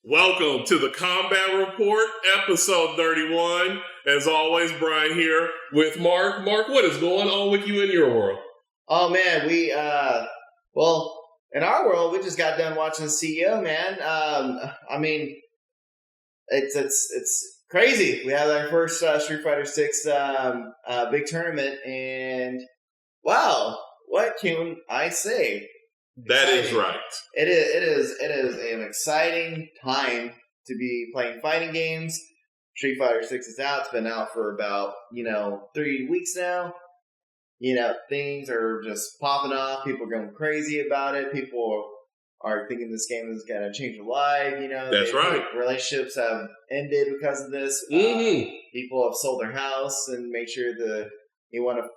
Welcome to the Combat Report, episode 31. As always, Brian here with Mark. Mark, what is going on with you in your world? Oh, man, in our world, we just got done watching the CEO, man. It's crazy. We had our first Street Fighter VI big tournament, and wow, what can I say? That is right. It is an exciting time to be playing fighting games. Street Fighter VI is out. It's been out for about 3 weeks now. Things are just popping off. People are going crazy about it. People are thinking this game is going to change their life. That's right. Relationships have ended because of this. Mm-hmm. People have sold their house and made sure they want to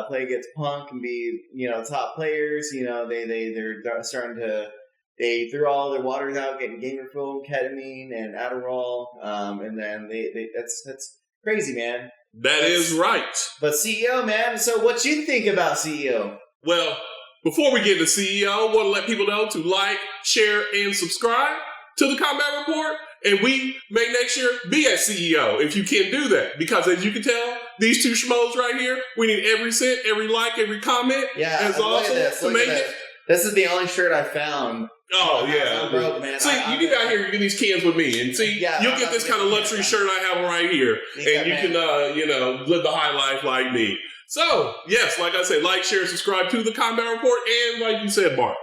play against Punk and be, top players. They're starting to. They threw all their waters out, getting gamer fuel, ketamine, and Adderall, and then that's crazy, man. That is right. But CEO, man. So, what you think about CEO? Well, before we get to CEO, I want to let people know to like, share, and subscribe to the Combat Report. And we may next year be at CEO if you can do that. Because as you can tell, these two schmoes right here, we need every cent, every like, every comment. Yeah, as awesome to make it. This is the only shirt I found. Oh, yeah. I'm broke, man. See, you get out here and get these cans with me. And see, you'll get this kind of luxury shirt I have right here. And you can, live the high life like me. So, yes, like I said, like, share, subscribe to the Combat Report. And like you said, Mark,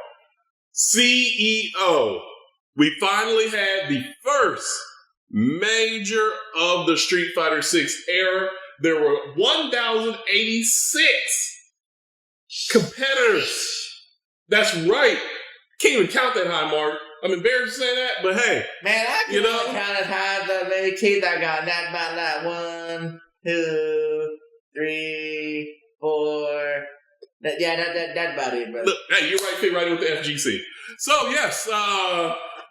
CEO. We finally had the first major of the Street Fighter VI era. There were 1,086 competitors. That's right. Can't even count that high, Mark. I'm embarrassed to say that, but hey. Man, I can count as high as many teeth I got. Not about that. 1, 2, 3, 4. That's about it, brother. Look, hey, you're right. Fit right in with the FGC. So, yes,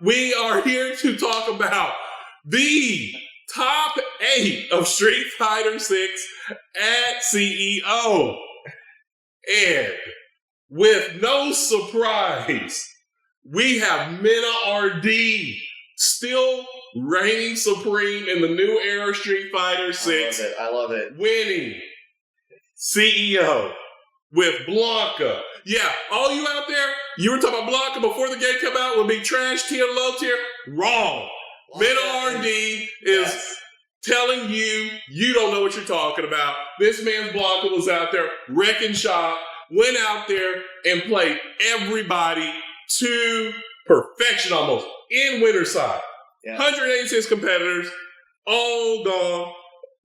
we are here to talk about the top 8 of Street Fighter VI at CEO. And with no surprise, we have MenaRD still reigning supreme in the new era Street Fighter VI. I love it. Winning CEO with Blanca. Yeah, all you out there, you were talking about Blanca before the game came out would be trash tier, low tier. Wrong. MenaRD is telling you don't know what you're talking about. This man's Blanca was out there wrecking shop, went out there and played everybody to perfection almost in winner's side. Yeah. 186 competitors, all gone.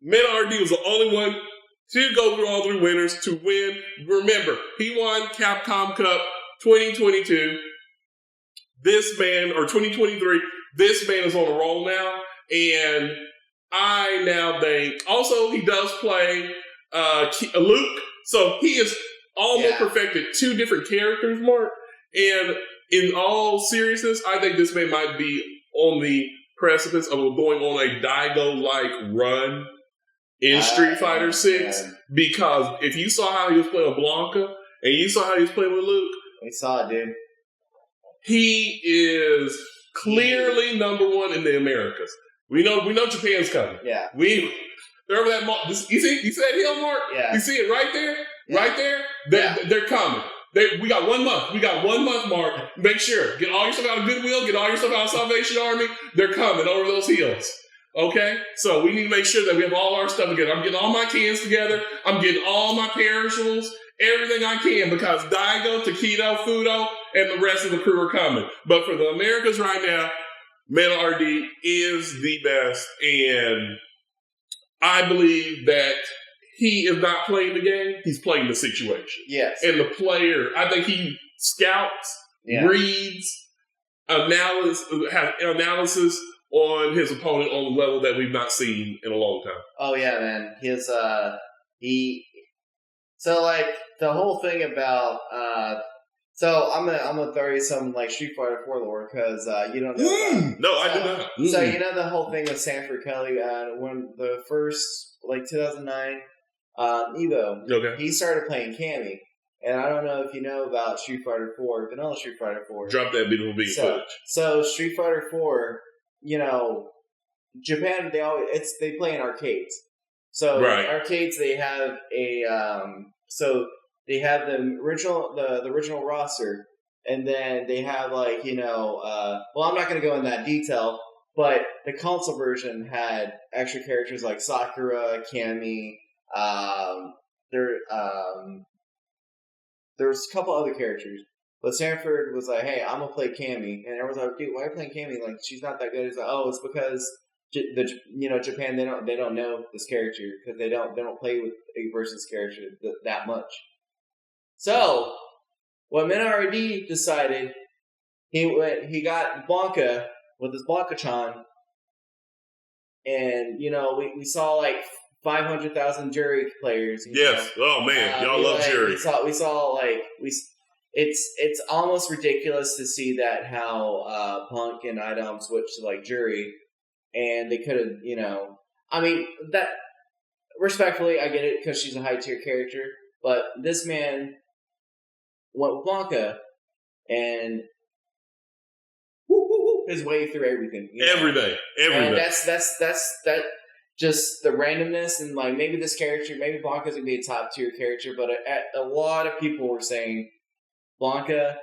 MenaRD was the only one to go through all 3 winners to win. Remember, he won Capcom Cup 2022. This man, or 2023, this man is on a roll now. And I now think, also he does play Luke. So he is almost perfected 2 different characters, Mark. And in all seriousness, I think this man might be on the precipice of going on a Daigo-like run in Street Fighter VI, because if you saw how he was playing with Blanca and you saw how he was playing with Luke, we saw it, dude. He is clearly number 1 in the Americas. We know Japan's coming. Yeah. Remember that? You see that hill, Mark? Yeah. You see it right there? Yeah. Right there? They're coming. We got 1 month. We got 1 month, Mark. Make sure. Get all your stuff out of Goodwill. Get all your stuff out of Salvation Army. They're coming over those hills. Okay? So we need to make sure that we have all our stuff together. I'm getting all my cans together. I'm getting all my perishables. Everything I can, because Daigo, Takedo, Fudo, and the rest of the crew are coming. But for the Americas right now, MenaRD is the best. And I believe that he is not playing the game. He's playing the situation. Yes. And the player, I think he scouts, reads, has analysis on his opponent on a level that we've not seen in a long time. Oh, yeah, man. So, like, the whole thing about, so I'm gonna throw you some, like, Street Fighter 4 lore, because you don't know. No, I do not. So, you know the whole thing with Sanford Kelly, when the first, 2009 Evo, he started playing Cammy. And I don't know if you know about Street Fighter 4, Vanilla Street Fighter 4. Drop that beautiful beat footage. So Street Fighter 4 Japan, they play in arcades. So arcades, they have they have the original roster, and then they have I'm not going to go in that detail, but the console version had extra characters like Sakura, Cammy. There was a couple other characters, but Sanford was like, "Hey, I'm gonna play Cammy," and everyone's like, "Dude, why are you playing Cammy? Like, she's not that good." He's like, "Oh, it's because Japan they don't know this character because they don't play with a versus character that much." So what MenaRD decided, he got Blanca with his Blanca-chan, and we saw like 500,000 jury players. Yes. Oh man, y'all love jury. We saw it's almost ridiculous to see that how Punk and Idom switched to like jury, and they could have that respectfully I get it because she's a high tier character, but this man went with Blanca and his way through everything. Every day. And that's just the randomness, and like maybe this character, maybe Blanca's gonna be a top tier character, but a lot of people were saying Blanca,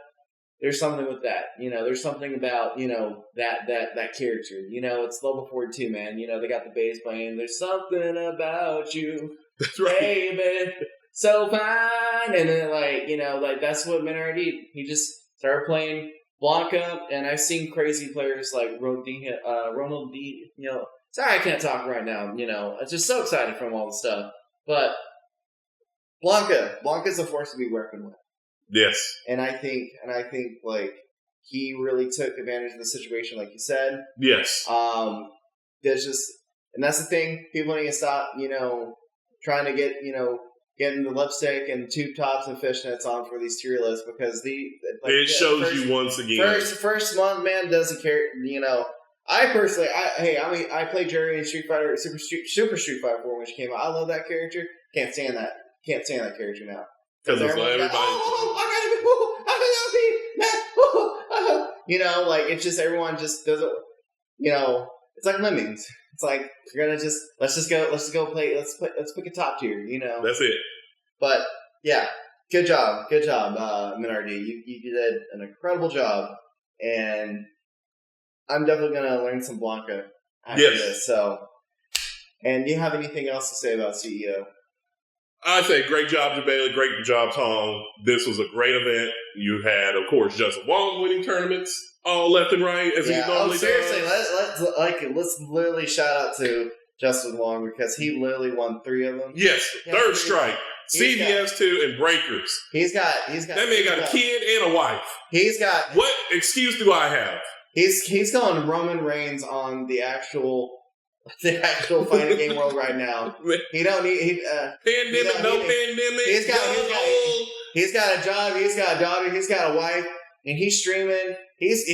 there's something with that. There's something about that character. It's level 42, man. They got the bass playing. There's something about you, that's right, baby, so fine. And then that's what MenaRD. He just started playing Blanca, and I've seen crazy players like Ronald D. Sorry, I can't talk right now. I'm just so excited from all the stuff. But Blanca's a force to be reckoned with. Yes. And I think he really took advantage of the situation, like you said. Yes. There's just, and that's the thing. People need to stop, trying to getting the lipstick and tube tops and fishnets on for these tier lists because it shows you once again. First month, man, doesn't care. I personally, I played Jerry in Street Fighter, Super Street Fighter 4 when she came out. I love that character. Can't stand that character now. Because it's like everybody. It's just everyone just doesn't. It's like lemmings. It's like you're gonna let's go play. Let's pick a top tier. That's it. But yeah, good job, MenaRD. You did an incredible job, and I'm definitely gonna learn some Blanca after this. So, and do you have anything else to say about CEO? I say great job, Jabela. Great job, Tom. This was a great event. You had, of course, Justin Wong winning tournaments all left and right as he normally seriously, does. Let's literally shout out to Justin Wong because he literally won 3 of them. Yes, Third Strike, CVS 2, and Breakers. He's got. That man got a kid and a wife. He's got. What excuse do I have? He's going Roman Reigns on the actual fighting game world right now. He don't need pandemic. Pandemic. He's got a job. He's got a daughter. He's got a wife, and he's streaming. He's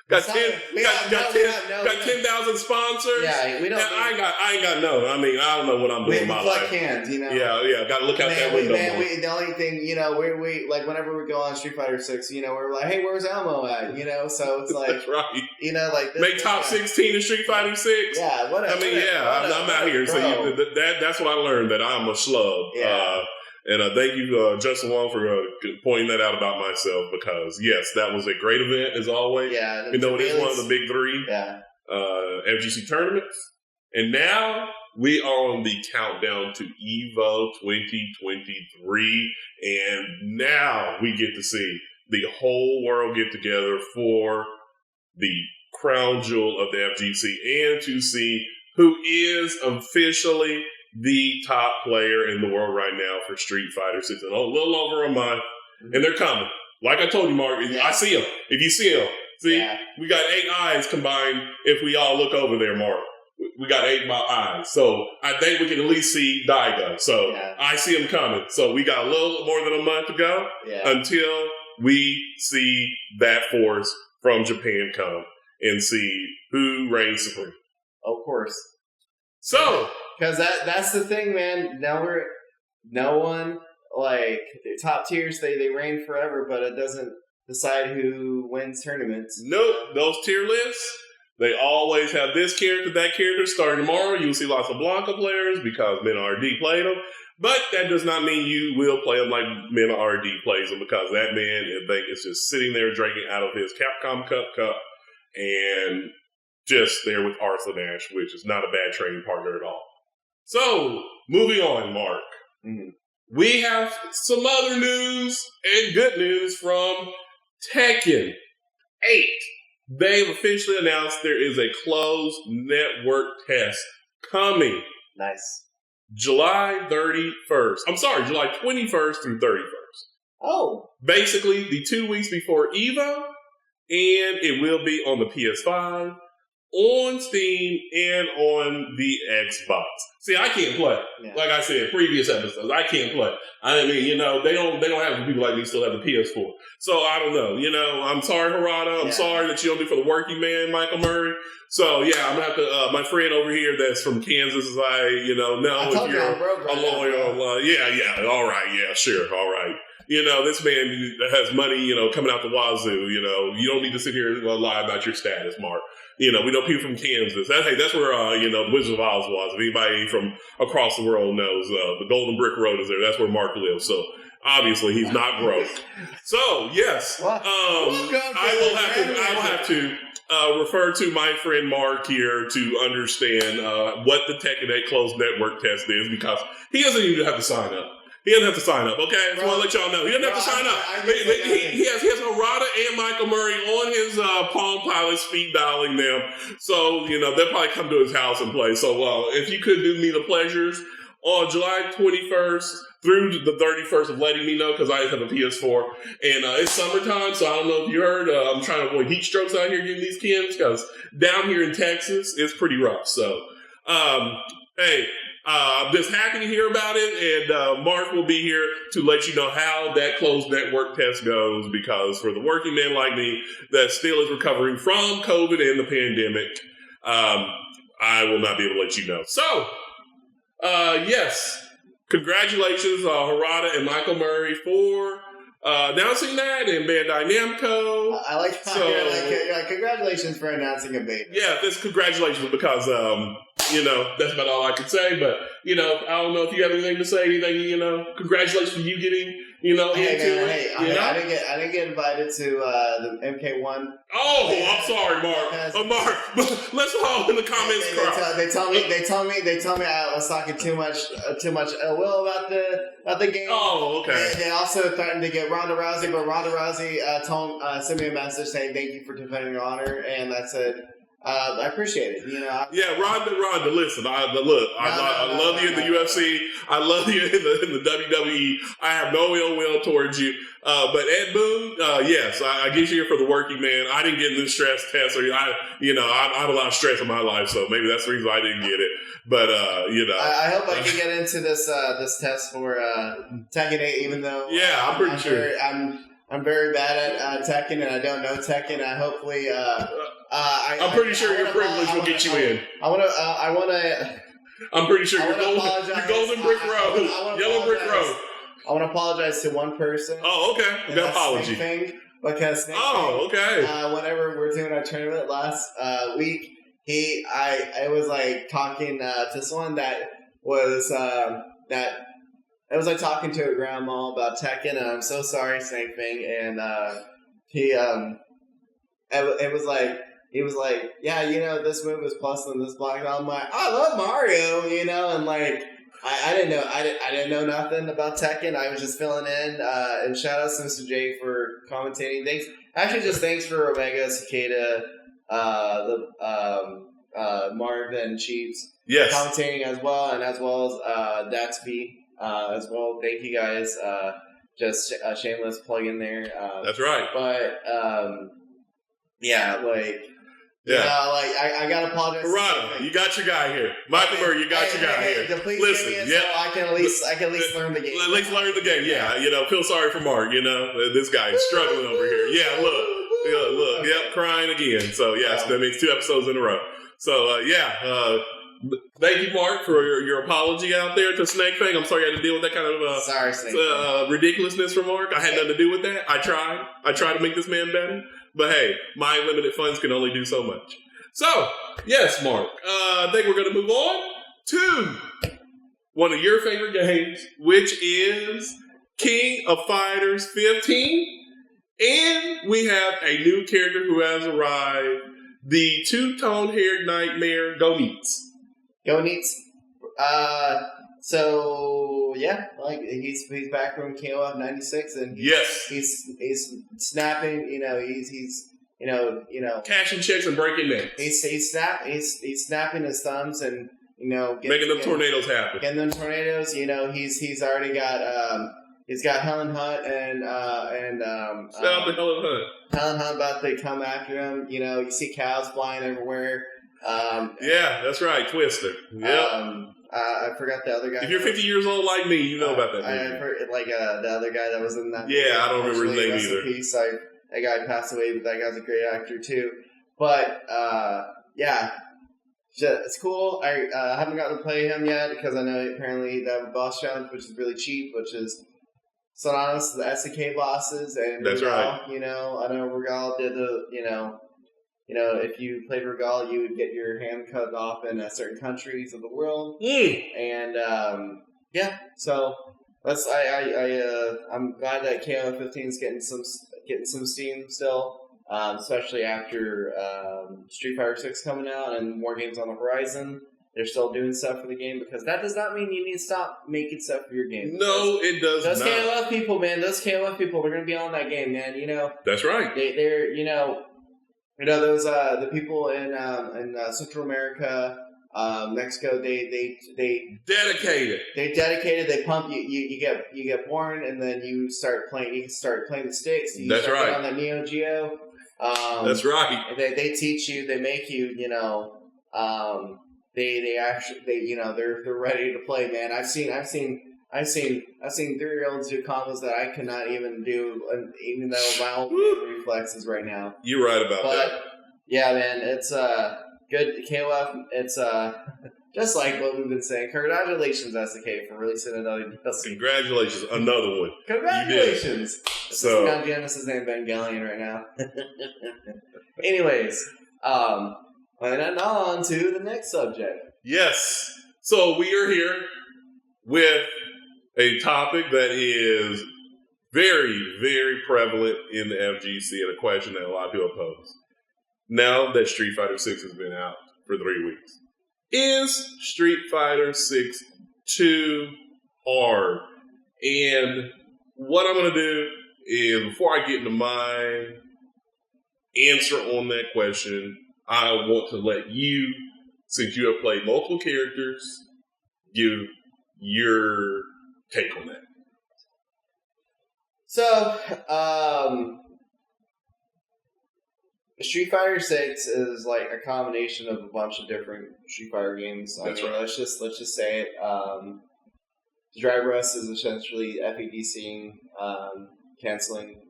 got 10,000 sponsors. Yeah, we don't. I ain't got no. I mean, I don't know what I'm doing in my life. Hands, Yeah. Got to look out that window. The only thing, we like whenever we go on Street Fighter 6, we're like, hey, where's Elmo at? So it's like, that's right. Like this, make top 16 in Street Fighter 6. Yeah, whatever. I mean, I'm out here. So that's what I learned, that I'm a schlub. Yeah. And thank you, Justin Wong, for pointing that out about myself because, yes, that was a great event as always. Yeah. It is one of the big 3 FGC tournaments. And now we are on the countdown to EVO 2023. And now we get to see the whole world get together for the crown jewel of the FGC and to see who is officially the top player in the world right now for Street Fighter 6 in a little over a month. And they're coming. Like I told you, Mark, I see them. If you see them, we got 8 eyes combined if we all look over there, Mark. We got 8 eyes. So I think we can at least see Daigo. So I see them coming. So we got a little more than a month to go until we see that force from Japan come and see who reigns supreme. Of course. So... Because that's the thing, man. No one, like, the top tiers, they reign forever, but it doesn't decide who wins tournaments. Nope. Those tier lists, They always have this character, that character. Starting tomorrow, you'll see lots of Blanca players because MenaRD played them. But that does not mean you will play them like MenaRD plays them, because that man, I think, is just sitting there drinking out of his Capcom cup and just there with Arthur Nash, which is not a bad training partner at all. So, moving on, Mark. Mm-hmm. We have some other news and good news from Tekken 8. They've officially announced there is a closed network test coming. Nice. July 31st. I'm sorry, July 21st through 31st. Oh. Basically, the 2 weeks before EVO, and it will be on the PS5, on Steam, and on the Xbox. See, I can't play. Yeah. Like I said, previous episodes, I can't play. I mean, they don't have people like me still have the PS4. So I don't know. I'm sorry, Harada. I'm sorry that you don't do for the working man, Michael Murray. So yeah, I'm gonna have to. My friend over here that's from Kansas is if you're a lawyer, yeah, all right, yeah, sure, all right. This man has money, coming out the wazoo. You don't need to sit here and lie about your status, Mark. We know people from Kansas. That's where, the Wizard of Oz was. If anybody from across the world knows, the Golden Brick Road is there. That's where Mark lives. So, obviously, he's not broke. So, yes. I will have to refer to my friend Mark here to understand what the Tekken 8 closed network test is, because he doesn't even have to sign up. He doesn't have to sign up, okay? I just want to let y'all know. He doesn't have to sign up. He has Harada and Michael Murray on his Palm Pilot speed dialing them. So, they'll probably come to his house and play. So, if you could do me the pleasures on July 21st through the 31st of letting me know, because I have a PS4. And it's summertime, so I don't know if you heard. I'm trying to avoid heat strokes out here getting these kids, because down here in Texas, it's pretty rough. So, hey. I'm just happy to hear about it, and Mark will be here to let you know how that closed network test goes, because for the working man like me that still is recovering from COVID and the pandemic, I will not be able to let you know. So, yes, congratulations, Harada and Michael Murray for announcing that, and Bandai Namco. I like that. Congratulations for announcing a beta. Yeah, this congratulations, because that's about all I can say. But I don't know if you have anything to say. Anything, congratulations for you getting into it. I didn't get invited to the MK1. Oh, I'm sorry, Mark. Mark, let's all in the comments cry. They told me I was talking too much ill will about the game. Oh, okay. They also threatened to get Ronda Rousey, but Ronda Rousey sent me a message saying thank you for defending your honor, and I said, I appreciate it. Yeah, Ronda. Listen, I love you in the UFC. I love you in the WWE. I have no ill will towards you. But Ed Boon, yes, I get you here for the working man. I didn't get in this stress test, or I have a lot of stress in my life, so maybe that's the reason I didn't get it. But I hope I can get into this test for Tekken 8, even though I'm pretty sure I'm very bad at Tekken, and I don't know Tekken. Hopefully. I'm pretty sure your privilege will get you in. I'm pretty sure your Golden Brick Road, Yellow Brick Road. I want to apologize to one person. Oh, okay. Good apology. Because whenever we're doing our tournament last week, I was like talking to someone that was it was like talking to a grandma about Tekken, and I'm so sorry, Snake Thing, and it was like. He was like, yeah, this move is plus than this block. And I'm like, I love Mario, and like, I didn't know nothing about Tekken. I was just filling in. And shout out to Mr. J for commentating. Thanks for Omega, Cicada, Marvin, Cheats, commentating as well as Datsby as well. Thank you guys. Just a shameless plug in there. That's right. But I gotta apologize. Harada, you got your guy here. Michael Murray, you got your guy here. Listen, so I can at least learn the game. At least learn the game. Yeah, feel sorry for Mark. This guy is struggling over here. Yeah, look, yep, crying again. So so that means 2 episodes in a row. So thank you, Mark, for your apology out there to Snake Fang. I'm sorry you had to deal with that kind of ridiculousness from Mark. I had nothing to do with that. I tried to make this man better. But hey, my limited funds can only do so much. So, yes, Mark. I think we're going to move on to one of your favorite games, which is King of Fighters 15. And we have a new character who has arrived, the two-tone-haired nightmare, Goenitz. Goenitz. So yeah, like he's back from KOF 96, and he's snapping. He's cashing checks and breaking necks. He's snapping his thumbs and making them tornadoes happen. Getting them tornadoes. He's already got he's got Helen Hunt and shout out to Helen Hunt. Helen Hunt about to come after him. You see cows flying everywhere. Yeah, that's right, Twister. Yep. I forgot the other guy. If you're 50 years old like me, you know about that movie. I heard, the other guy that was in that. Yeah, I don't remember his name either. Peace. That guy passed away, but that guy's a great actor too. But yeah, it's cool. I haven't gotten to play him yet because I know apparently they have a boss challenge, which is really cheap, which is synonymous to the SDK bosses. And that's Regal, right. I know Regal did the if you played Regal, you would get your hand cut off in certain countries of the world. And so that's I'm glad that KOF 15 is getting some steam still, especially after Street Fighter 6 coming out and more games on the horizon. They're still doing stuff for the game because that does not mean you need to stop making stuff for your game. No, it does not. Those KOF people, man. Those KOF people, they're going to be on that game, man. That's right. They're those the people in Central America, Mexico. They dedicated. They dedicated. They pump you. You get born, and then you start playing. You start playing the sticks. You That's right. On the Neo Geo. That's right. They teach you. They make you. They actually they're ready to play, man. I've seen 3-year-olds do combos that I could not even do, even though my own reflexes right now. You're right about that. Yeah, man, it's good KOF. It's just like what we've been saying. Congratulations, SDK, for releasing another DLC. Congratulations, another one. Congratulations. So Neon Genesis and Evangelion right now. Anyways, and then on to the next subject. Yes. So we are here with a topic that is very, very prevalent in the FGC and a question that a lot of people pose. Now that Street Fighter 6 has been out for 3 weeks, is Street Fighter 6 too hard? And what I'm going to do is, before I get into my answer on that question, I want to let you, since you have played multiple characters, give your take on that. So, Street Fighter 6 is like a combination of a bunch of different Street Fighter games. That's right. Let's just say it. Drive Rust is essentially FEDCing, canceling.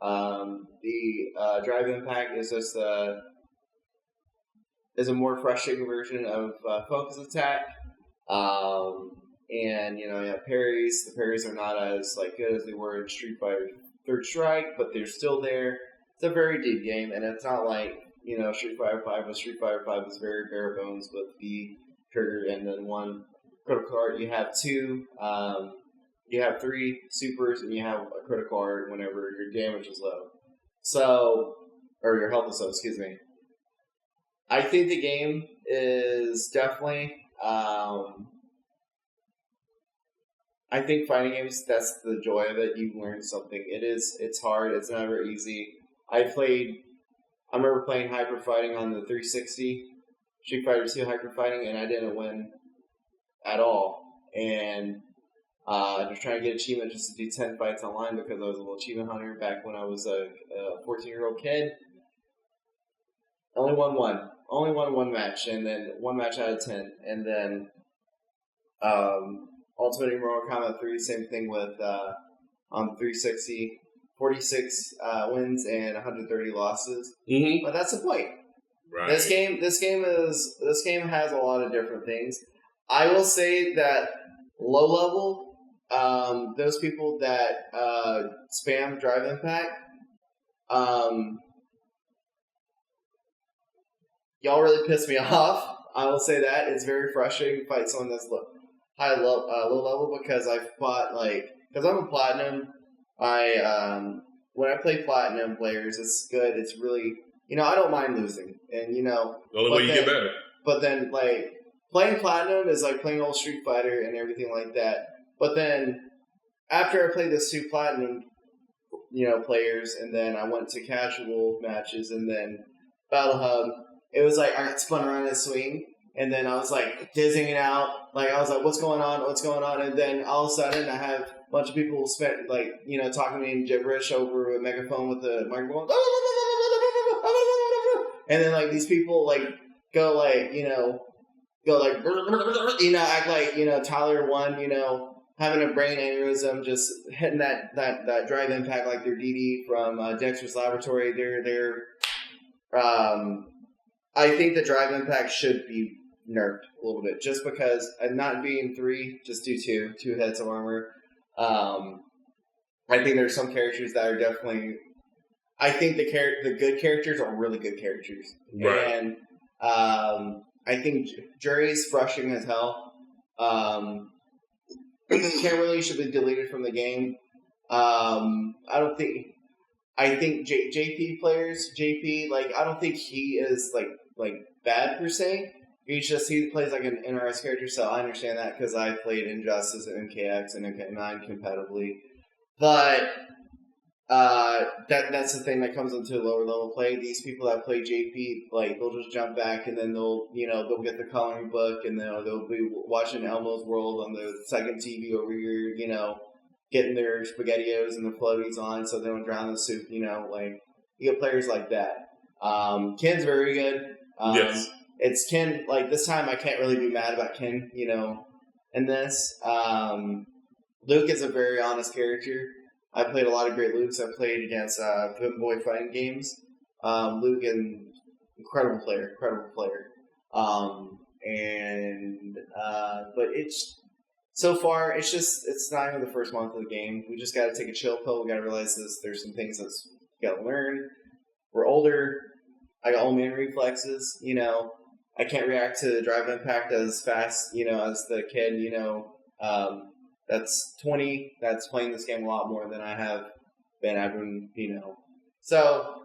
The Drive Impact is just is a more frustrating version of Focus Attack. And you have parries. The parries are not as good as they were in Street Fighter Third Strike, but they're still there. It's a very deep game, and it's not like Street Fighter 5. But Street Fighter 5 is very bare bones with the trigger and then one critical art. You have you have 3 supers, and you have a critical art whenever your damage is low. Or your health is low. Excuse me. I think the game is definitely. I think fighting games, that's the joy of it. You learn something. It's hard. It's never easy. I remember playing Hyper Fighting on the 360, Street Fighter 2 Hyper Fighting, and I didn't win at all. And I was trying to get achievement just to do 10 fights online because I was a little achievement hunter back when I was a 14-year-old kid. Only won one match, and then 1 match out of 10. And then Ultimate Mortal Kombat 3, same thing with on 360, 46 wins and 130 losses. Mm-hmm. But that's the point. Right. This game has a lot of different things. I will say that low level, those people that spam Drive Impact, y'all really piss me off. I will say that it's very frustrating to fight someone that's low level because I've fought because I'm a platinum. When I play platinum players, it's good. It's really I don't mind losing, and the only way you get better. But then playing platinum is like playing old Street Fighter and everything like that. But then after I played this 2 platinum, players, and then I went to casual matches, and then Battle Hub. It was like I got spun around in a swing, and then I was like dizzying out. I was like, "What's going on? What's going on?" And then all of a sudden, I have a bunch of people talking to me in gibberish over a megaphone with a microphone, and then these people go act like Tyler won, having a brain aneurysm, just hitting that drive impact like they're DD from Dexter's Laboratory. I think the drive impact should be nerfed a little bit, just because not being 3, just do 2 heads of armor. I think there's some characters that are definitely. I think the good characters are really good characters, right. And I think Jury's frustrating as hell. Can't really should be deleted from the game. I think JP players, I don't think he is bad per se. He plays like an NRS character, so I understand that because I played Injustice and MKX and MK9 competitively. But that's the thing that comes into lower level play. These people that play JP, they'll just jump back and then they'll get the coloring book and they'll be watching Elmo's World on the second TV over here, getting their SpaghettiOs and the floaties on so they don't drown in the soup, you get players like that. Ken's very good. Yes. It's Ken, this time I can't really be mad about Ken, in this. Luke is a very honest character. I played a lot of great Lukes. I played against Boy fighting games. Luke, an incredible player. But so far, it's not even the first month of the game. We just got to take a chill pill. We got to realize there's some things that we got to learn. We're older. I got old man reflexes. I can't react to drive impact as fast, as the kid, that's 20, that's playing this game a lot more than I have been. I've been, So,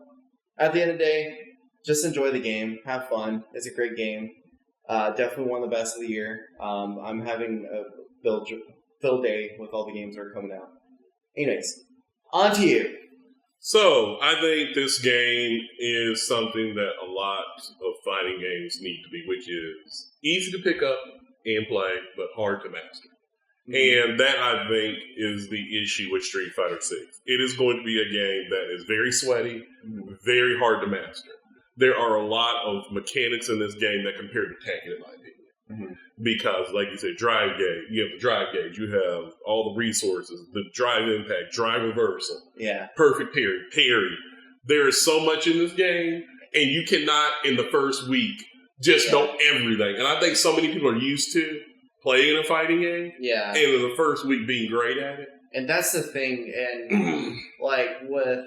at the end of the day, just enjoy the game. Have fun. It's a great game. Definitely one of the best of the year. I'm having a fill day with all the games that are coming out. Anyways, on to you. So, I think this game is something that a lot of fighting games need to be, which is easy to pick up and play, but hard to master. Mm-hmm. And that, I think, is the issue with Street Fighter VI. It is going to be a game that is very sweaty, very hard to master. There are a lot of mechanics in this game that compare to Tekken, in my opinion. Mm-hmm. Because, like you said, drive gauge. You have the drive gauge. You have all the resources, the drive impact, drive reversal. Yeah. Perfect parry. There is so much in this game, and you cannot, in the first week, just know everything. And I think so many people are used to playing a fighting game, and in the first week being great at it. And that's the thing, and with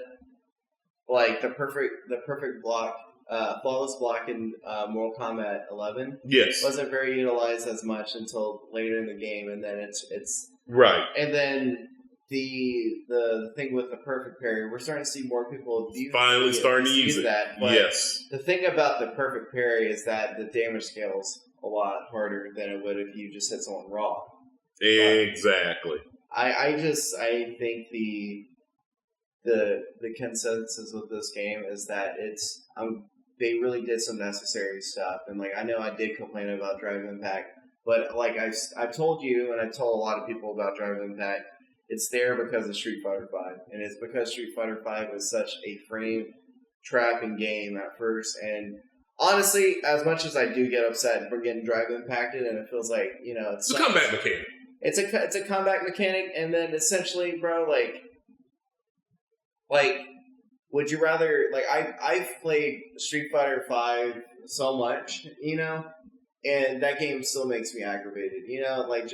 the perfect block, flawless block in Mortal Kombat 11, wasn't very utilized as much until later in the game, and then it's right. And then the thing with the perfect parry, we're starting to see more people finally starting to use that. But yes. The thing about the perfect parry is that the damage scales a lot harder than it would if you just hit someone raw. Exactly. I think the consensus with this game is that they really did some necessary stuff, and I know I did complain about drive impact, but I've told you and I've told a lot of people about drive impact. It's there because of Street Fighter V, and it's because Street Fighter V was such a frame trapping game at first, and honestly, as much as I do get upset for getting drive impacted, and it feels like it's a comeback mechanic. It's a comeback mechanic, and then essentially, bro, would you rather I've played Street Fighter V so much, and that game still makes me aggravated, it's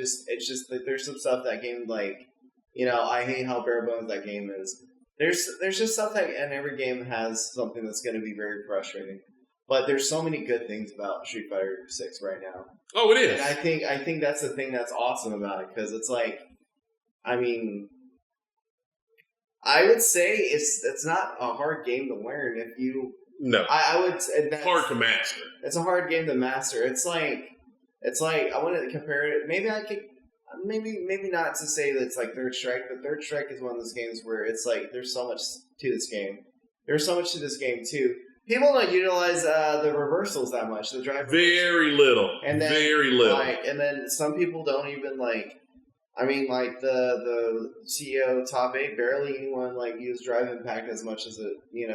just there's some stuff that game I hate how bare bones that game is. There's just stuff that, and every game has something that's going to be very frustrating. But there's so many good things about Street Fighter 6 right now. Oh, it is. And I think that's the thing that's awesome about it, because it's like, I mean, I would say it's not a hard game to learn if you. No, I would. That's hard to master. It's a hard game to master. It's like I want to compare it. Maybe I could. Maybe not to say that it's like Third Strike, but Third Strike is one of those games where it's like there's so much to this game. There's so much to this game too. People don't utilize the reversals that much. The drive very little, and then, very little. And then some people don't even like. I mean, like the CEO top 8, barely anyone like use drive impact as much as it. You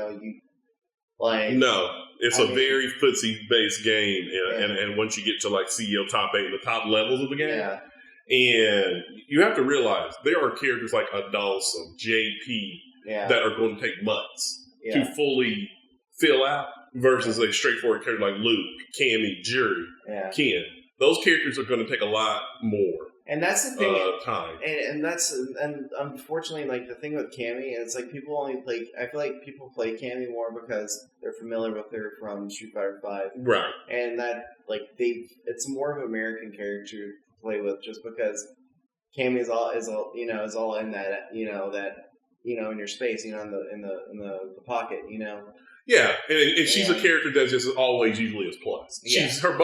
like. No, it's a very footsie based game, and once you get to like CEO top 8, the top levels of the game. Yeah. And you have to realize there are characters like Adolfo, JP, that are going to take months to fully fill out versus a straightforward character like Luke, Cammy, Jury, Ken. Those characters are going to take a lot more. And that's the thing, time. And unfortunately, like the thing with Cammy, it's like people only play. I feel like people play Cammy more because they're familiar with her from Street Fighter V, right? And that like it's more of an American character to play with, just because Cammy is all in that in your space, in the pocket, Yeah, and she's a character that just always usually is plus. Her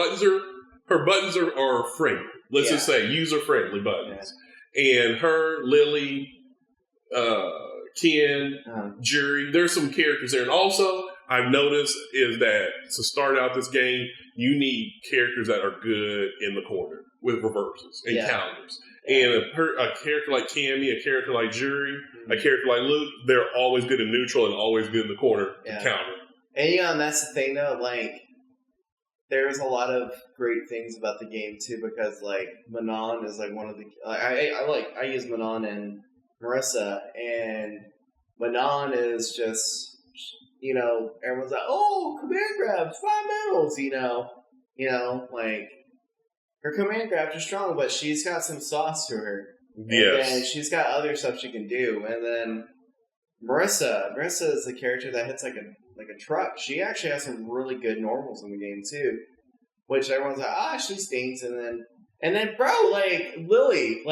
buttons are friendly. Let's just say user-friendly buttons. And her, Lily, Ken, Jury, there's some characters there. And also, I've noticed is that to start out this game, you need characters that are good in the corner with reverses and counters. And a character like Cammy, a character like Jury, a character like Luke, they're always good in neutral and always good in the corner to counter. And that's the thing, though, like, there's a lot of great things about the game too, because like Manon is like one of the I use Manon and Marissa, and Manon is just everyone's like, oh, command grabs, 5 medals, like her command grabs are strong, but she's got some sauce to her. Yes, and she's got other stuff she can do, and then Marissa is the character that hits like a truck. She actually has some really good normals in the game too, which everyone's like, she stinks. And then, bro, like Lily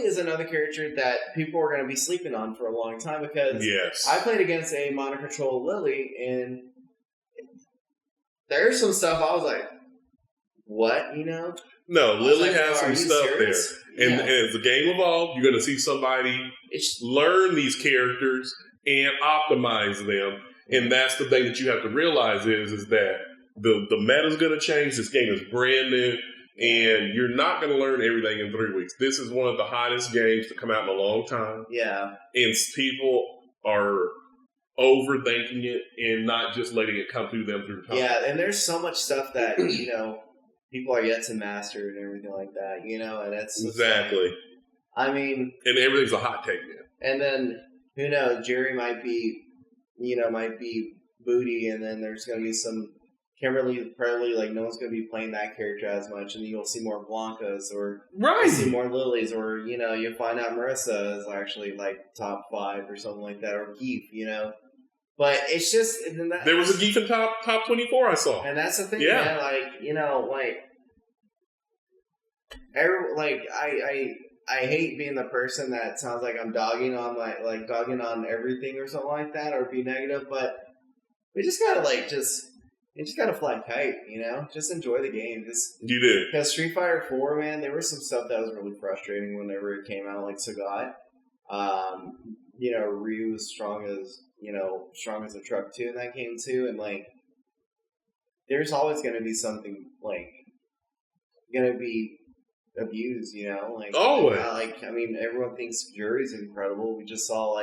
is another character that people are going to be sleeping on for a long time, because I played against a mono control Lily, and there's some stuff I was like, what, No, Lily has some stuff there. And as the game evolves, you're going to see somebody learn these characters and optimize them. And that's the thing that you have to realize is that the meta's going to change. This game is brand new, and you're not going to learn everything in 3 weeks. This is one of the hottest games to come out in a long time. Yeah. And people are overthinking it and not just letting it come through them through time. Yeah, and there's so much stuff that, people are yet to master and everything like that, and it's... Exactly. I mean... And everything's a hot take now. And then, who knows, Jerry might be booty, and then there's going to be some Kimberly, probably like no one's going to be playing that character as much, and you'll see more Blancas, or you'll see more Lilies, or you'll find out Marissa is actually like top 5 or something like that, or Geef, But it's just there was a Geef in top 24 I saw, and that's the thing, man. I hate being the person that sounds like I'm dogging on everything or something like that, or be negative, but we just gotta you just gotta fly kite, just enjoy the game. You do. Because Street Fighter 4, man, there was some stuff that was really frustrating whenever it came out, like Sagat. Ryu was strong as a truck too in that game too, and there's always gonna be something gonna be abused, always. Everyone thinks Jury's incredible. We just saw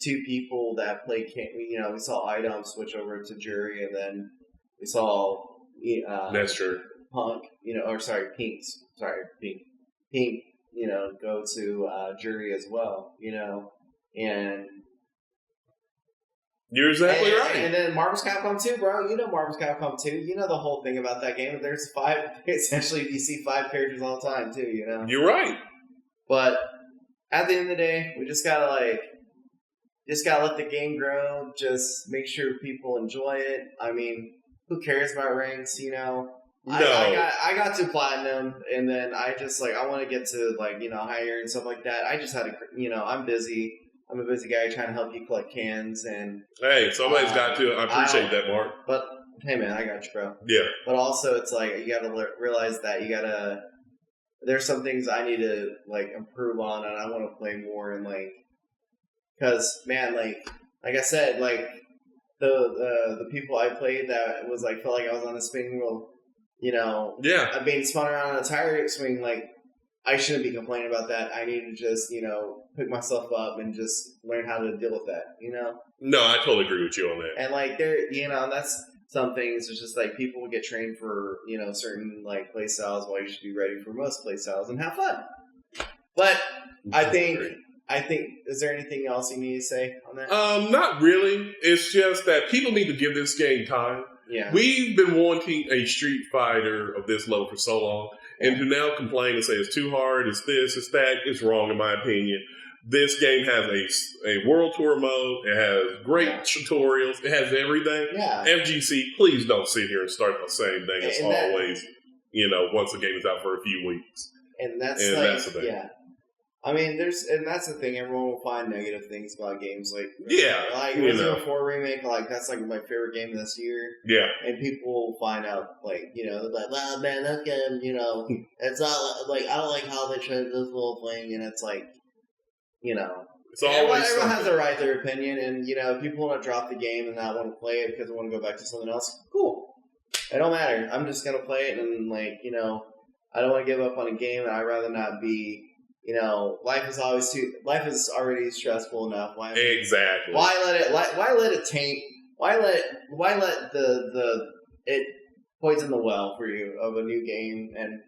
2 people that play. We saw Idom switch over to Jury, and then we saw that's true. Punk, Pink. Pink, go to Jury as well, and. You're exactly right. And then Marvel's Capcom 2, bro. Marvel's Capcom 2. You know the whole thing about that game. There's 5, essentially, you see 5 characters all the time, too, You're right. But at the end of the day, we just gotta, let the game grow. Just make sure people enjoy it. who cares about ranks? You know, No. I got to platinum, and then I just like I want to get to like higher and stuff like that. I just had to I'm busy. I'm a busy guy trying to help you collect cans and. Hey, somebody's got to. I appreciate that, Mark. But hey, man, I got you, bro. Yeah. But also, it's like you got to realize that you gotta. There's some things I need to like improve on, and I want to play more and like, because man, like I said, like the people I played that was like felt like I was on a spinning wheel, Yeah. I've been spun around on a tire swing. Like I shouldn't be complaining about that. I need to just pick myself up and just learn how to deal with that. No, I totally agree with you on that. And like there, that's. Some things, it's just like people get trained for, certain like play styles while you should be ready for most play styles and have fun. But I think, is there anything else you need to say on that? Not really. It's just that people need to give this game time. Yeah. We've been wanting a Street Fighter of this level for so long, and to now complain and say it's too hard, it's this, it's that, it's wrong in my opinion. This game has a world tour mode. It has great tutorials. It has everything. Yeah. FGC, please don't sit here and start the same thing as always. Once the game is out for a few weeks. And that's the thing. Yeah. I mean, that's the thing. Everyone will find negative things about games like Resident 4 Remake. Like that's like my favorite game this year. Yeah. And people will find out like they're like, well, man, that game, it's not like I don't like how they tried this whole thing, and it's like. It's always everyone has a right to their opinion, and if people want to drop the game and not want to play it because they want to go back to something else, cool. It don't matter. I'm just gonna play it, and I don't want to give up on a game, and I'd rather not be. Life is already stressful enough. Exactly. Why let it taint? Why let it poison the well for you of a new game and.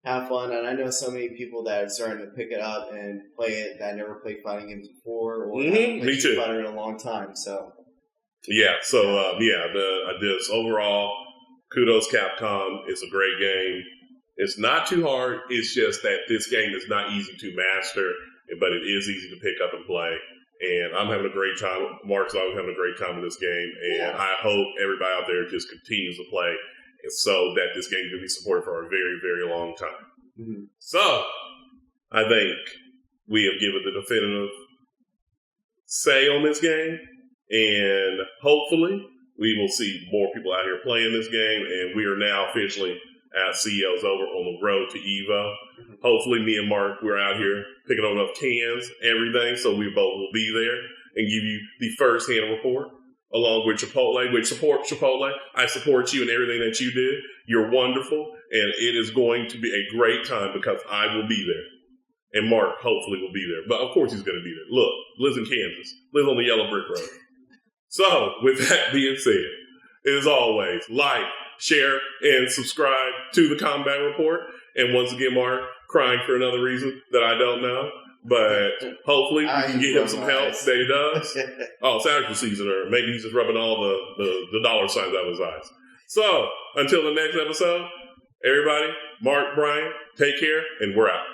Have fun, and I know so many people that are starting to pick it up and play it that never played fighting games before or haven't played Street Fighter in a long time. So, this overall, kudos Capcom. It's a great game. It's not too hard. It's just that this game is not easy to master, but it is easy to pick up and play. And I'm having a great time. Mark's always having a great time with this game, and I hope everybody out there just continues to play. So that this game can be supported for a very, very long time. Mm-hmm. So, I think we have given the definitive say on this game, and hopefully we will see more people out here playing this game, and we are now officially at CEO's over on the road to EVO. Mm-hmm. Hopefully me and Mark, we're out here picking up enough cans, everything, so we both will be there and give you the first-hand report. Along with Chipotle, which support Chipotle. I support you in everything that you did. You're wonderful, and it is going to be a great time because I will be there. And Mark, hopefully, will be there. But, of course, he's going to be there. Look, lives in Kansas. Lives on the Yellow Brick Road. So, with that being said, as always, like, share, and subscribe to the Combat Report. And once again, Mark, crying for another reason that I don't know. But hopefully we can get him some help that he does. Oh, Santa Cruz season, or maybe he's just rubbing all the dollar signs out of his eyes. So, until the next episode, everybody, Mark, Brian, take care, and we're out.